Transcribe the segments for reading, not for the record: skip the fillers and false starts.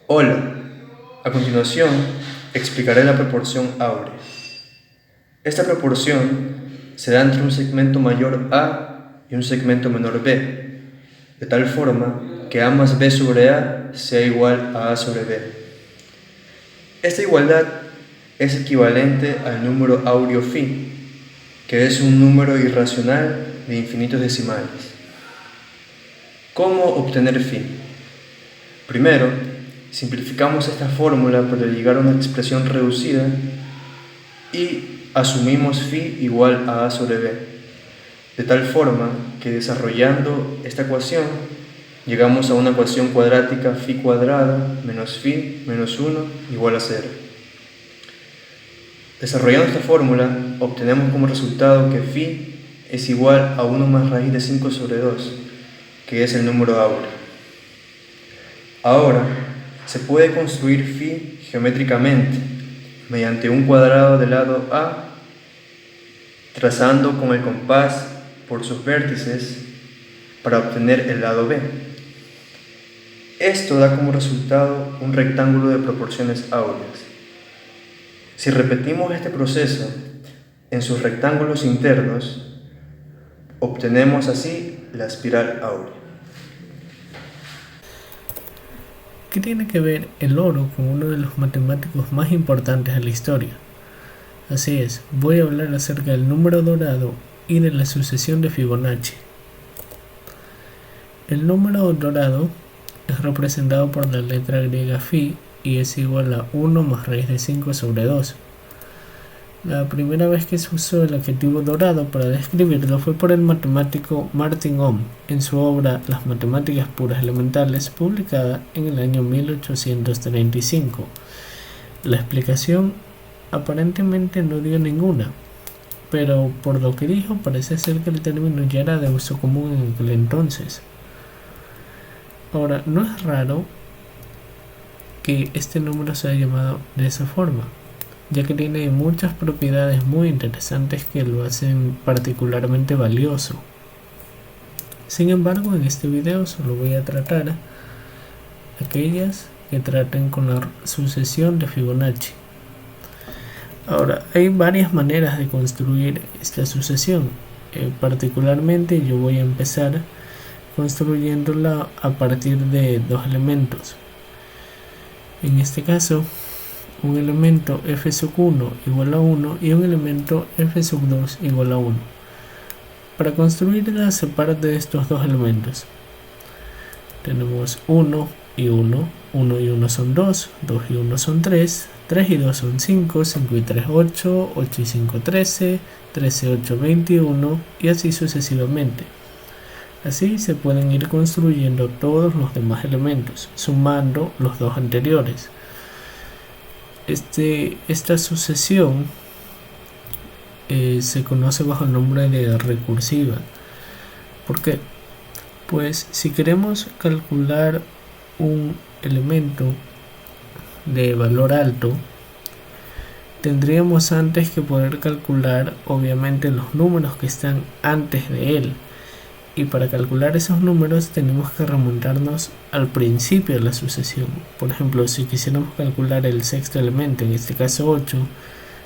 Hola, a continuación explicaré la proporción áurea. Esta proporción se da entre un segmento mayor A y un segmento menor B, de tal forma que A más B sobre A sea igual a A sobre B. Esta igualdad es equivalente al número áureo phi, que es un número irracional de infinitos decimales. ¿Cómo obtener phi? Primero, simplificamos esta fórmula para llegar a una expresión reducida y asumimos phi igual a A sobre B, de tal forma que desarrollando esta ecuación llegamos a una ecuación cuadrática phi cuadrada menos phi menos 1 igual a 0. Desarrollando esta fórmula obtenemos como resultado que phi es igual a 1 más raíz de 5 sobre 2, que es el número áureo. Ahora, se puede construir phi geométricamente mediante un cuadrado del lado A, trazando con el compás por sus vértices para obtener el lado B. Esto da como resultado un rectángulo de proporciones áureas. Si repetimos este proceso en sus rectángulos internos, obtenemos así la espiral áurea. ¿Qué tiene que ver el oro con uno de los matemáticos más importantes de la historia? Así es, voy a hablar acerca del número dorado y de la sucesión de Fibonacci. El número dorado es representado por la letra griega phi y es igual a 1 más raíz de 5 sobre 2. La primera vez que se usó el adjetivo dorado para describirlo fue por el matemático Martin Ohm en su obra Las matemáticas puras elementales, publicada en el año 1835. La explicación aparentemente no dio ninguna, pero por lo que dijo parece ser que el término ya era de uso común en aquel entonces. Ahora, no es raro que este número sea llamado de esa forma, ya que tiene muchas propiedades muy interesantes que lo hacen particularmente valioso. Sin embargo, en este video solo voy a tratar aquellas que traten con la sucesión de Fibonacci. Ahora, hay varias maneras de construir esta sucesión. Particularmente yo voy a empezar construyéndola a partir de dos elementos. En este caso, un elemento f sub 1 igual a 1 y un elemento f sub 2 igual a 1. Para construirla se parte de estos dos elementos. Tenemos 1 y 1, 1 y 1 son 2, 2 y 1 son 3, 3 y 2 son 5, 5 y 3 8, 8 y 5 13, 13 y 8 21 y así sucesivamente. Así se pueden ir construyendo todos los demás elementos, sumando los dos anteriores. Esta sucesión se conoce bajo el nombre de recursiva. ¿Por qué? Pues si queremos calcular un elemento de valor alto, tendríamos antes que poder calcular obviamente los números que están antes de él. Y para calcular esos números tenemos que remontarnos al principio de la sucesión. Por ejemplo, si quisiéramos calcular el sexto elemento, en este caso 8,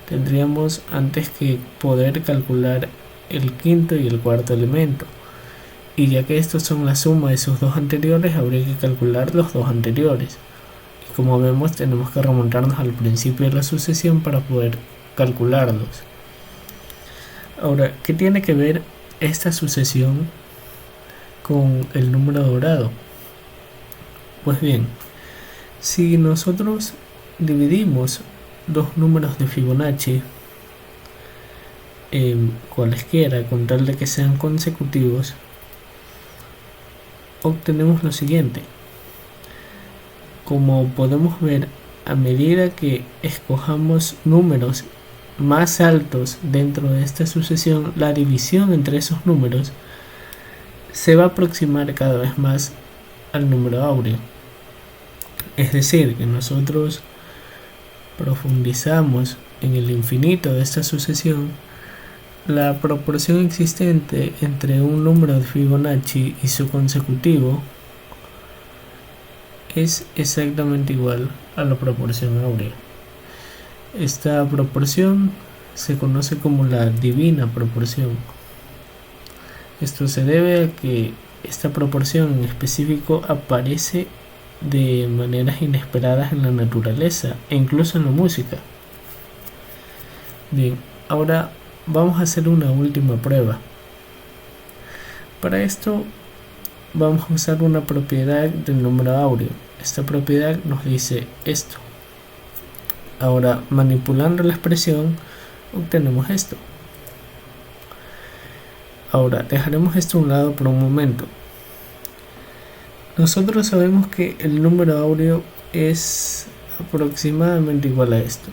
tendríamos antes que poder calcular el quinto y el cuarto elemento. Y ya que estos son la suma de sus dos anteriores, habría que calcular los dos anteriores. Y como vemos, tenemos que remontarnos al principio de la sucesión para poder calcularlos. Ahora, ¿qué tiene que ver esta sucesión con el número dorado? Pues bien, si nosotros dividimos dos números de Fibonacci cualesquiera con tal de que sean consecutivos, obtenemos lo siguiente. Como podemos ver, a medida que escojamos números más altos dentro de esta sucesión, la división entre esos números se va a aproximar cada vez más al número áureo. Es decir, que nosotros profundizamos en el infinito de esta sucesión, la proporción existente entre un número de Fibonacci y su consecutivo es exactamente igual a la proporción áurea. Esta proporción se conoce como la divina proporción. Esto se debe a que esta proporción en específico aparece de maneras inesperadas en la naturaleza e incluso en la música. Bien, ahora vamos a hacer una última prueba. Para esto vamos a usar una propiedad del número áureo. Esta propiedad nos dice esto. Ahora, manipulando la expresión, obtenemos esto. Ahora, dejaremos esto a un lado por un momento. Nosotros sabemos que el número áureo es aproximadamente igual a esto.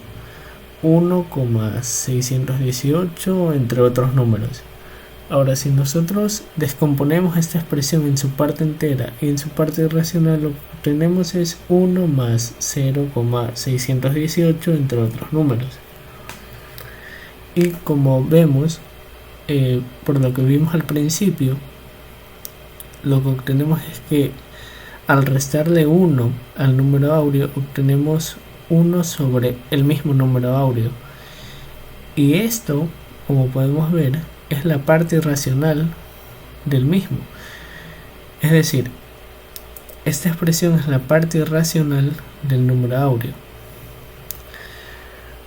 1,618 entre otros números. Ahora, si nosotros descomponemos esta expresión en su parte entera y en su parte irracional, lo que obtenemos es 1 más 0,618 entre otros números. Y como vemos, por lo que vimos al principio, lo que obtenemos es que al restarle 1 al número áureo, obtenemos 1 sobre el mismo número áureo. Y esto, como podemos ver, es la parte irracional del mismo. Es decir, esta expresión es la parte irracional del número áureo.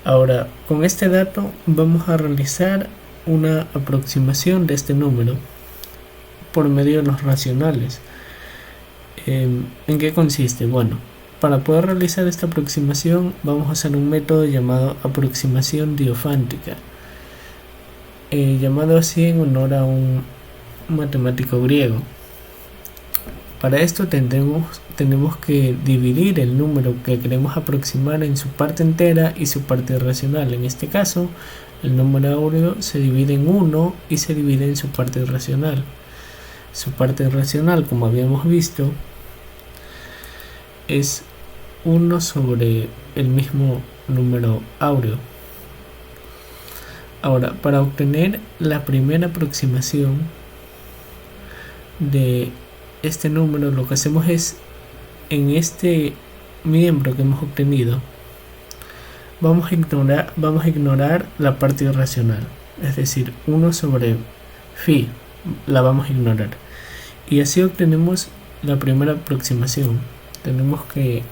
Ahora, con este dato vamos a realizar una aproximación de este número por medio de los racionales. ¿En qué consiste? Bueno, para poder realizar esta aproximación vamos a usar un método llamado aproximación diofántica, llamado así en honor a un matemático griego. Para esto tenemos que dividir el número que queremos aproximar en su parte entera y su parte irracional. En este caso, el número áureo se divide en 1 y se divide en su parte irracional. Su parte irracional, como habíamos visto, es 1 sobre el mismo número áureo. Ahora, para obtener la primera aproximación de este número, lo que hacemos es, en este miembro que hemos obtenido, vamos a ignorar la parte irracional, es decir, 1 sobre phi, la vamos a ignorar. Y así obtenemos la primera aproximación. Tenemos que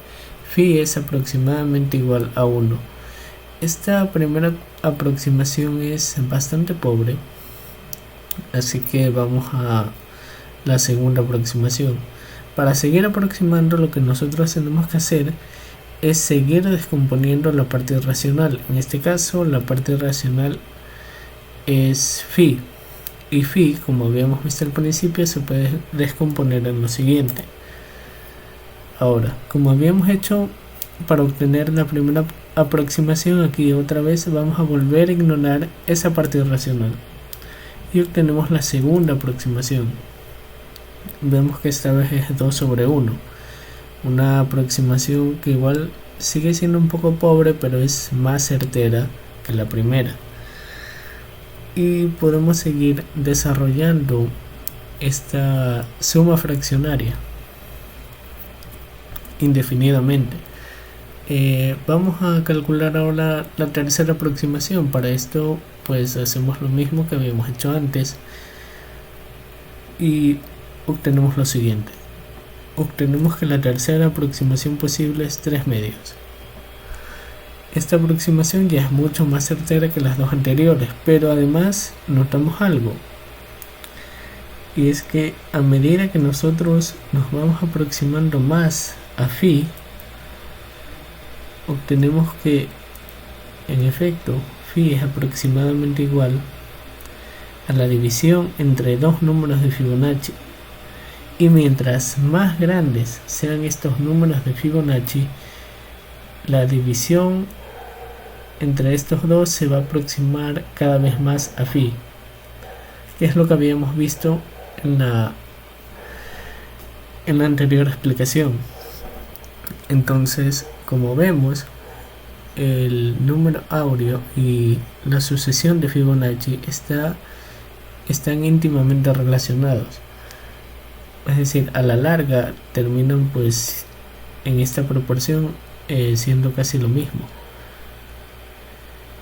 phi es aproximadamente igual a 1. Esta primera aproximación es bastante pobre, así que vamos a la segunda aproximación. Para seguir aproximando, lo que nosotros tenemos que hacer es seguir descomponiendo la parte irracional. En este caso, la parte irracional es phi, y phi, como habíamos visto al principio, se puede descomponer en lo siguiente. Ahora, como habíamos hecho para obtener la primera aproximación, aquí otra vez vamos a volver a ignorar esa parte irracional y obtenemos la segunda aproximación. Vemos que esta vez es 2 sobre 1, una aproximación que igual sigue siendo un poco pobre, pero es más certera que la primera. Y podemos seguir desarrollando esta suma fraccionaria indefinidamente. Vamos a calcular ahora la tercera aproximación. Para esto pues hacemos lo mismo que habíamos hecho antes y obtenemos lo siguiente. Obtenemos que la tercera aproximación posible es 3 medios. Esta aproximación ya es mucho más certera que las dos anteriores, pero además notamos algo, y es que a medida que nosotros nos vamos aproximando más a phi, obtenemos que en efecto phi es aproximadamente igual a la división entre dos números de Fibonacci, y mientras más grandes sean estos números de Fibonacci, la división entre estos dos se va a aproximar cada vez más a phi, que es lo que habíamos visto en la anterior explicación. Entonces, como vemos, el número áureo y la sucesión de Fibonacci están íntimamente relacionados. Es decir, a la larga terminan pues en esta proporción, siendo casi lo mismo.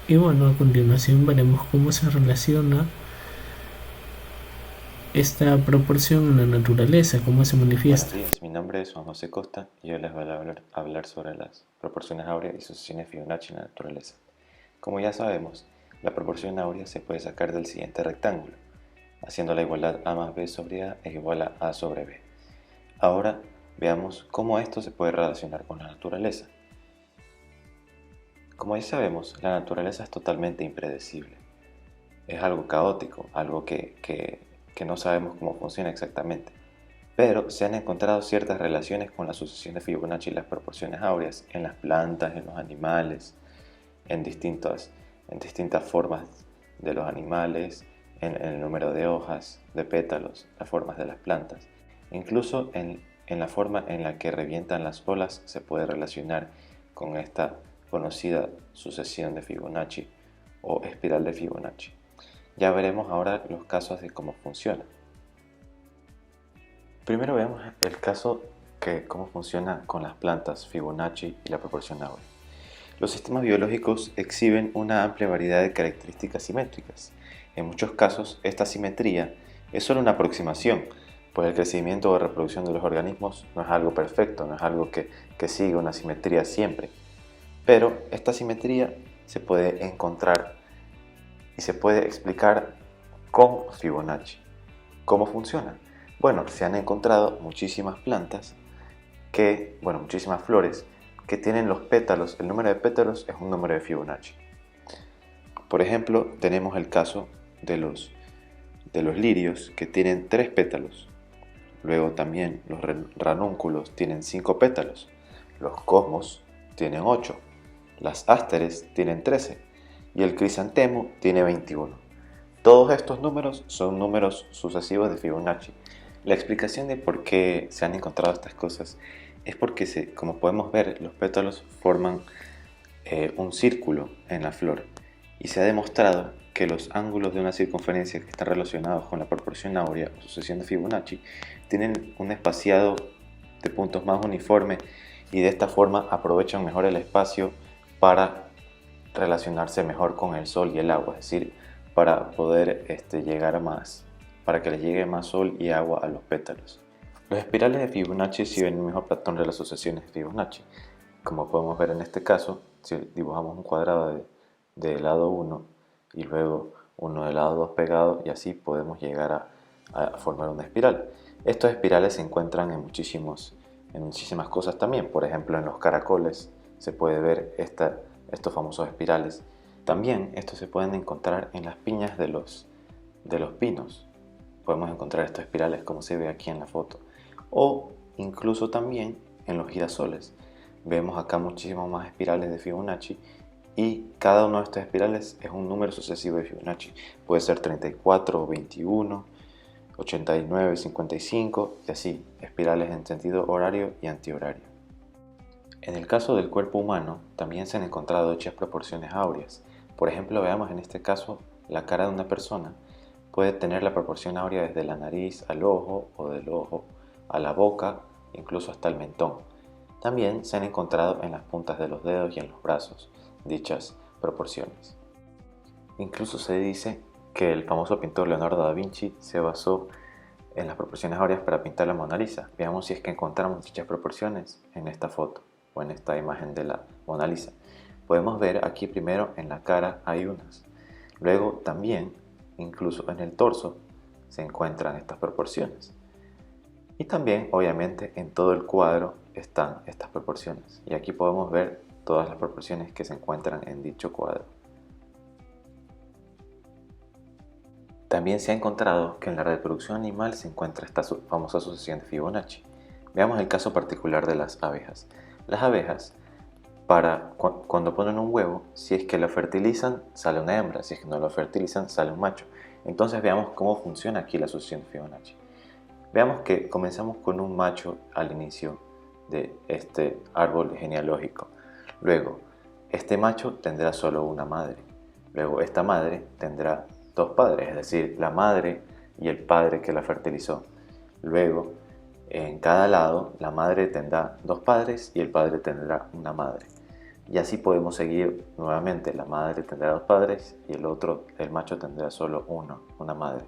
Y bueno, a continuación veremos cómo se relaciona esta proporción en la naturaleza, cómo se manifiesta. Buenos días, mi nombre es Juan José Costa y hoy les voy a hablar sobre las proporciones áureas y sucesiones Fibonacci en la naturaleza. Como ya sabemos, la proporción áurea se puede sacar del siguiente rectángulo, haciendo la igualdad A más B sobre A es igual a A sobre B. Ahora veamos cómo esto se puede relacionar con la naturaleza. Como ya sabemos, la naturaleza es totalmente impredecible. Es algo caótico, algo que no sabemos cómo funciona exactamente. Pero se han encontrado ciertas relaciones con la sucesión de Fibonacci y las proporciones áureas en las plantas, en los animales, en distintas formas de los animales, en el número de hojas, de pétalos, las formas de las plantas. Incluso en la forma en la que revientan las olas se puede relacionar con esta conocida sucesión de Fibonacci o espiral de Fibonacci. Ya veremos ahora los casos de cómo funciona. Primero veamos el caso que cómo funciona con las plantas Fibonacci y la proporción áurea. Los sistemas biológicos exhiben una amplia variedad de características simétricas. En muchos casos, esta simetría es solo una aproximación, pues el crecimiento o reproducción de los organismos no es algo perfecto, no es algo que sigue una simetría siempre. Pero esta simetría se puede encontrar y se puede explicar con Fibonacci. ¿Cómo funciona? Bueno, se han encontrado muchísimas plantas muchísimas flores que tienen los pétalos, el número de pétalos es un número de Fibonacci. Por ejemplo, tenemos el caso de los lirios que tienen 3 pétalos. Luego también los ranúnculos tienen 5 pétalos. Los cosmos tienen 8. Las ásteres tienen 13. Y el crisantemo tiene 21. Todos estos números son números sucesivos de Fibonacci. La explicación de por qué se han encontrado estas cosas es porque, como podemos ver, los pétalos forman un círculo en la flor y se ha demostrado que los ángulos de una circunferencia que están relacionados con la proporción áurea o sucesión de Fibonacci tienen un espaciado de puntos más uniforme y de esta forma aprovechan mejor el espacio para relacionarse mejor con el sol y el agua, es decir, para poder llegar a más, para que le llegue más sol y agua a los pétalos. Los espirales de Fibonacci siguen el mismo patrón de las sucesiones de Fibonacci. Como podemos ver en este caso, si dibujamos un cuadrado de lado 1 y luego uno del lado 2 pegado, y así podemos llegar a formar una espiral. Estos espirales se encuentran en muchísimas cosas también. Por ejemplo, en los caracoles se puede ver estos famosos espirales. También estos se pueden encontrar en las piñas de los pinos. Podemos encontrar estos espirales como se ve aquí en la foto. O incluso también en los girasoles. Vemos acá muchísimos más espirales de Fibonacci y cada uno de estos espirales es un número sucesivo de Fibonacci. Puede ser 34, 21, 89, 55 y así, espirales en sentido horario y antihorario. En el caso del cuerpo humano también se han encontrado hechas proporciones áureas. Por ejemplo, veamos en este caso la cara de una persona puede tener la proporción áurea desde la nariz al ojo o del ojo a la boca, incluso hasta el mentón. También se han encontrado en las puntas de los dedos y en los brazos dichas proporciones. Incluso se dice que el famoso pintor Leonardo da Vinci se basó en las proporciones áureas para pintar la Mona Lisa. Veamos si es que encontramos dichas proporciones en esta foto o en esta imagen de la Mona Lisa. Podemos ver aquí primero en la cara hay unas. Luego también, incluso en el torso, se encuentran estas proporciones. Y también, obviamente, en todo el cuadro están estas proporciones. Y aquí podemos ver todas las proporciones que se encuentran en dicho cuadro. También se ha encontrado que en la reproducción animal se encuentra esta famosa sucesión de Fibonacci. Veamos el caso particular de las abejas. Las abejas, cuando ponen un huevo, si es que lo fertilizan, sale una hembra. Si es que no lo fertilizan, sale un macho. Entonces veamos cómo funciona aquí la sucesión de Fibonacci. Veamos que comenzamos con un macho al inicio de este árbol genealógico. Luego, este macho tendrá solo una madre. Luego, esta madre tendrá 2 padres, es decir, la madre y el padre que la fertilizó. Luego, En cada lado, la madre tendrá dos padres y el padre tendrá una madre. Y así podemos seguir nuevamente. La madre tendrá dos padres y el macho tendrá solo una madre.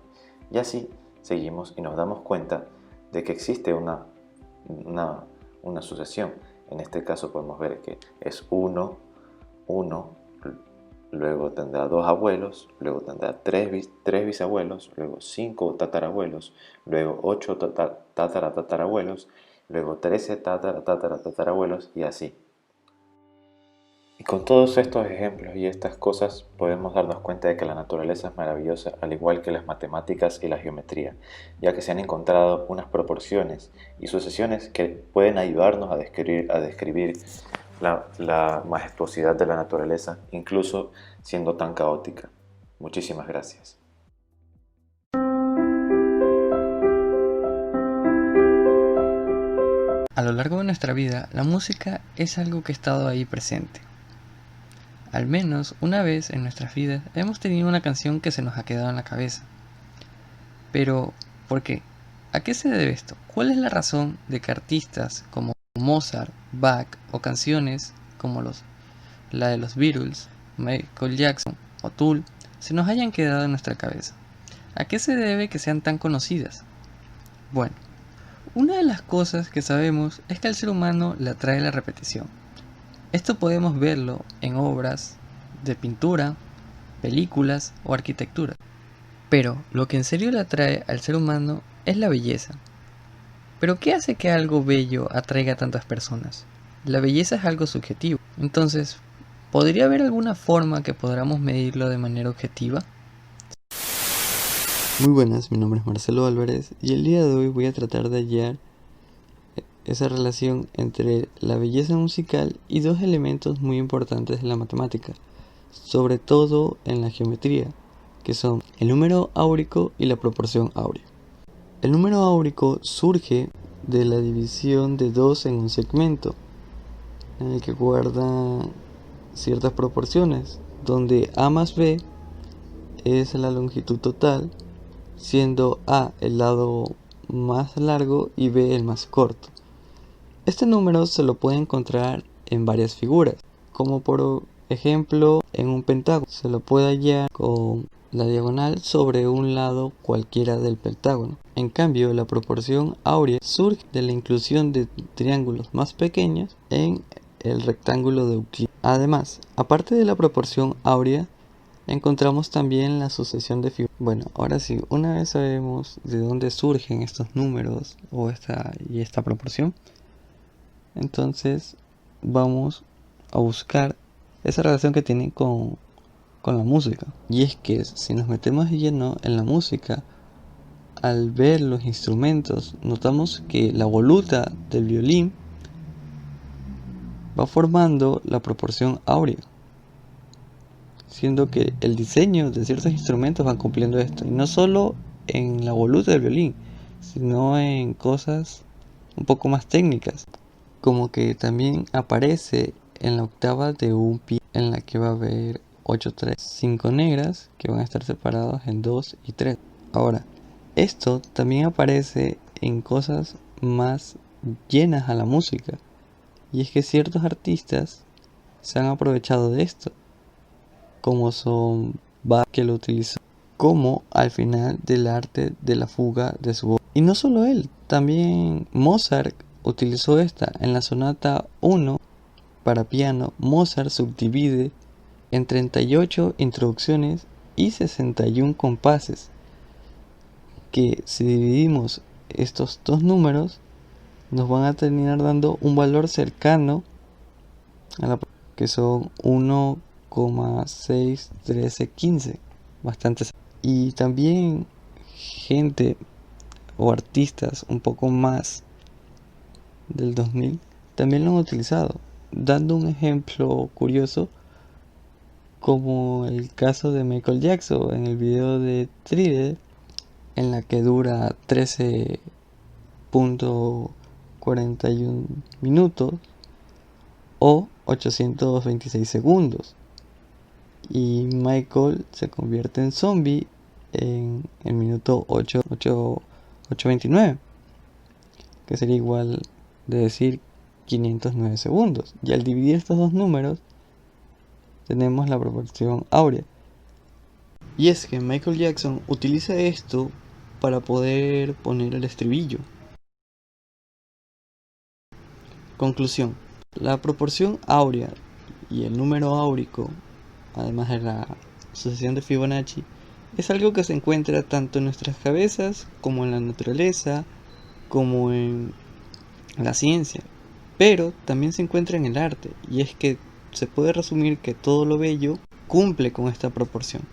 Y así seguimos y nos damos cuenta de que existe una sucesión. En este caso podemos ver que es uno, luego tendrá dos abuelos, luego tendrá tres bisabuelos, luego 5 tatarabuelos, luego 8 tatarabuelos, luego 13 tatarabuelos y así. Y con todos estos ejemplos y estas cosas podemos darnos cuenta de que la naturaleza es maravillosa, al igual que las matemáticas y la geometría, ya que se han encontrado unas proporciones y sucesiones que pueden ayudarnos a describir la majestuosidad de la naturaleza, incluso siendo tan caótica. Muchísimas gracias. A lo largo de nuestra vida, la música es algo que ha estado ahí presente. Al menos una vez en nuestras vidas hemos tenido una canción que se nos ha quedado en la cabeza. Pero, ¿por qué? ¿A qué se debe esto? ¿Cuál es la razón de que artistas como Mozart, Bach o canciones como la de los Beatles, Michael Jackson o Tool se nos hayan quedado en nuestra cabeza? ¿A qué se debe que sean tan conocidas? Bueno, una de las cosas que sabemos es que al ser humano le atrae la repetición. Esto podemos verlo en obras de pintura, películas o arquitectura. Pero lo que en serio le atrae al ser humano es la belleza. ¿Pero qué hace que algo bello atraiga a tantas personas? La belleza es algo subjetivo. Entonces, ¿podría haber alguna forma que podamos medirlo de manera objetiva? Muy buenas, mi nombre es Marcelo Álvarez y el día de hoy voy a tratar de hallar esa relación entre la belleza musical y dos elementos muy importantes de la matemática, sobre todo en la geometría, que son el número áurico y la proporción áurea. El número áurico surge de la división de 2 en un segmento, en el que guarda ciertas proporciones, donde A más B es la longitud total, siendo A el lado más largo y B el más corto. Este número se lo puede encontrar en varias figuras, como por ejemplo en un pentágono. Se lo puede hallar con la diagonal sobre un lado cualquiera del pentágono. En cambio, la proporción áurea surge de la inclusión de triángulos más pequeños en el rectángulo de Euclides. Además, aparte de la proporción áurea, encontramos también la sucesión de figuras. Bueno, ahora sí, una vez sabemos de dónde surgen estos números o esta proporción, entonces vamos a buscar esa relación que tienen con la música. Y es que si nos metemos de lleno en la música, al ver los instrumentos, notamos que la voluta del violín va formando la proporción áurea, siendo que el diseño de ciertos instrumentos van cumpliendo esto. Y no solo en la voluta del violín, sino en cosas un poco más técnicas, como que también aparece en la octava de un pi, en la que va a haber 8 3, 5 negras que van a estar separados en 2 y 3. Ahora, esto también aparece en cosas más llenas a la música, y es que ciertos artistas se han aprovechado de esto, como son Bach, que lo utilizó como al final del arte de la fuga de su voz. Y no solo él, también Mozart utilizó esta. En la sonata 1 para piano, Mozart subdivide en 38 introducciones y 61 compases, que si dividimos estos dos números nos van a terminar dando un valor cercano a la que son 1,61315, bastante. Y también gente o artistas un poco más del 2000 también lo han utilizado, dando un ejemplo curioso como el caso de Michael Jackson en el video de Thriller, en la que dura 13.41 minutos o 826 segundos, y Michael se convierte en zombie en el minuto 8:29. que sería igual de decir 509 segundos. Y al dividir estos dos números, tenemos la proporción áurea. Y es que Michael Jackson utiliza esto para poder poner el estribillo. Conclusión: la proporción áurea y el número áurico, además de la sucesión de Fibonacci, es algo que se encuentra tanto en nuestras cabezas como en la naturaleza, como en la ciencia, pero también se encuentra en el arte, y es que se puede resumir que todo lo bello cumple con esta proporción.